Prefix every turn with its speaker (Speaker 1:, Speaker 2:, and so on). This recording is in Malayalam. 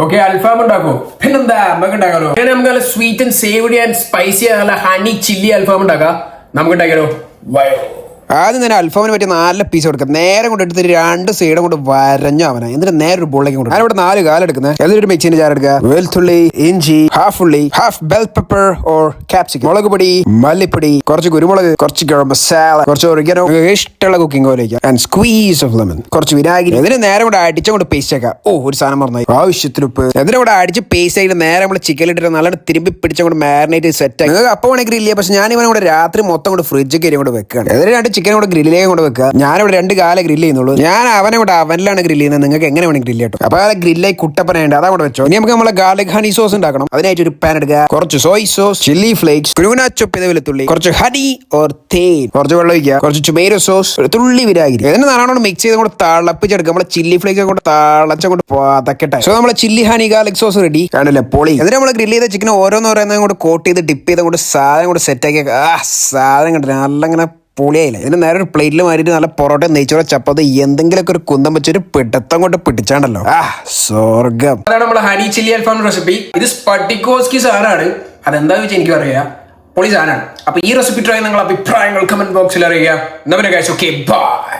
Speaker 1: ഓക്കെ, അൽഫാം ഉണ്ടാക്കോ? പിന്നെന്താ നമുക്ക് ഉണ്ടാക്കാലോ. അങ്ങനെ നമുക്ക് നല്ല sweet and savoury and spicy നല്ല ഹണി ചില്ലി അൽഫാം ഉണ്ടാക്കാം. നമുക്ക് ഉണ്ടാക്കിയാലോ? വയോ.
Speaker 2: ആദ്യം തന്നെ അൽഫാമിന് പറ്റിയ 4 പീസ് കൊടുക്കുക. നേരെ കൊണ്ട് എടുത്തിട്ട് 2 സൈഡും കൊണ്ട് വരഞ്ഞു അവനെ. എന്നിട്ട് നേരെ ഒരു ബോളിലേക്ക് കൊണ്ട് ഞാനിവിടെ 4 കാലം എടുക്കുന്നത്. ഏതൊരു മിക്സിന്റെ ജാർ എടുക്കുക. വെളുത്തുള്ളി, ഇഞ്ചി, ഹാഫ് ഉള്ളി, half bell pepper or capsicum, മുളക് പൊടി, മല്ലിപ്പൊടി, കുറച്ച് കുരുമുളക്, കുറച്ച് ഗരം മസാല, കുറച്ച് oregano, ഇഷ്ടമുള്ള കുക്കിംഗ് ഓയിലേക്ക്, ആൻഡ് സ്ക്വീസ് ഓഫ് ലെമൺ, കുറച്ച് വിനാഗിരി. ഇതിന് നേരെ കൊണ്ട് അടിച്ചുകൊണ്ട് പേസ്റ്റ് ആക്കാം. ഒരു സാധനം മറന്നായി, ആവശ്യത്തിന് ഉപ്പ്. ഇതിനെ കൂടെ അടിച്ച് പേസ്റ്റ് ആയിട്ട് നേരെ നമ്മൾ ചിക്കൻ ഇട്ടിട്ട് നല്ല തിരുമ്പി പിടിച്ചുകൊണ്ട് മാരിനേറ്റ് സെറ്റ് ആക്കി. നിങ്ങൾക്ക് അപ്പം വേണമെങ്കിൽ ഗ്രില്ല് ചെയ്യാം. പക്ഷെ ഞാൻ ഇവനെ കൂടെ രാത്രി മൊത്തം കൊണ്ട് ഫ്രിഡ്ജ് കയറി കൊണ്ട് വെക്കുകയാണ്. ഇതിന് ചിക്കൻ കൂടെ ഗ്രില്ലിലേക്ക് കൊണ്ട് വെക്കുക. ഞാനിവിടെ 2 കാലം ഗ്രില്ല് ചെയ്യുന്നുള്ളൂ. ഞാൻ അവനെ കൂടെ അവനിലാണ് ഗ്രില്ല് ചെയ്യുന്നത്. നിങ്ങൾക്ക് എങ്ങനെ വേണമെങ്കിൽ ഗ്രില്ല് ചെയ്യട്ടോ. അപ്പൊ ആ ഗ്രില്ലായി കുട്ടപ്പനുണ്ട്, അതാ കൂടെ വെച്ചോ. ഇനി നമുക്ക് നമ്മളെ ഗാർലിക് ഹണി സോസ് ഉണ്ടാക്കണം. അതിനായിട്ട് ഒരു പാൻ എടുക്കുക. കുറച്ച് സോയ് സോസ്, ചില്ലി ഫ്ലേക്സ്, കുരുമുളക് ചൊപ്പ് ചെയ്ത വെളുത്തുള്ളി, കുറച്ച് ഹണി ഓർ തേൻ, കുറച്ച് വെള്ളം ഒഴിക്കുക, കുറച്ച് ടൊമാറ്റോ സോസ്, ഒരു തുള്ളി വിനാഗിരി. ഇതിന് നല്ലോണം മിക്സ് ചെയ്ത് കൊണ്ട് തിളപ്പിച്ചെടുക്കുക. നമ്മളെ ചില്ലി ഫ്ലേക്സ് കൊണ്ട് തിളച്ചങ്ങോട്ട് പതക്കട്ടെ. സോ നമ്മളെ chilli honey garlic sauce ready. കാണില്ലേ പൊളി. എന്നിട്ട് നമ്മൾ ഗ്രില്ല് ചെയ്ത ചിക്കൻ ഓരോന്നോരോന്നും കൂടെ കോട്ട് ചെയ്ത് ഡിപ്പ് ചെയ്ത് കൊണ്ട് സാധനം കൂടെ സെറ്റ് ആക്കി. സാധനം കണ്ടില്ല, നല്ല ഇങ്ങനെ പൊളിയായില്ല. ഇതിന് നേരെ ഒരു പ്ലേറ്റിൽ മാറിയിട്ട് നല്ല പൊറോട്ട, നെയ്ച്ചോറ്, ചപ്പാത്തി എന്തെങ്കിലുമൊക്കെ ഒരു കുന്തം വെച്ചൊരു പിടുത്തം കൊണ്ട് പിടിച്ചാണ്ടല്ലോ. സ്വർഗം.
Speaker 1: അതാണ് നമ്മുടെ ഹണി ചില്ലി അൽഫാം റെസിപ്പി. ഇത് സ്പട്ടിക്കോസ്കി സാധനമാണ്. അതെന്താ വെച്ചാൽ എനിക്ക് അറിയാം, പൊളി സാധനമാണ്. അപ്പൊ ഈ റെസിപ്പി ട്രൈ നിങ്ങൾ അഭിപ്രായങ്ങൾ കമന്റ് ബോക്സിൽ അറിയുക. എന്നാ പിന്നെ ഗൈസ്, ഓക്കെ ബൈ.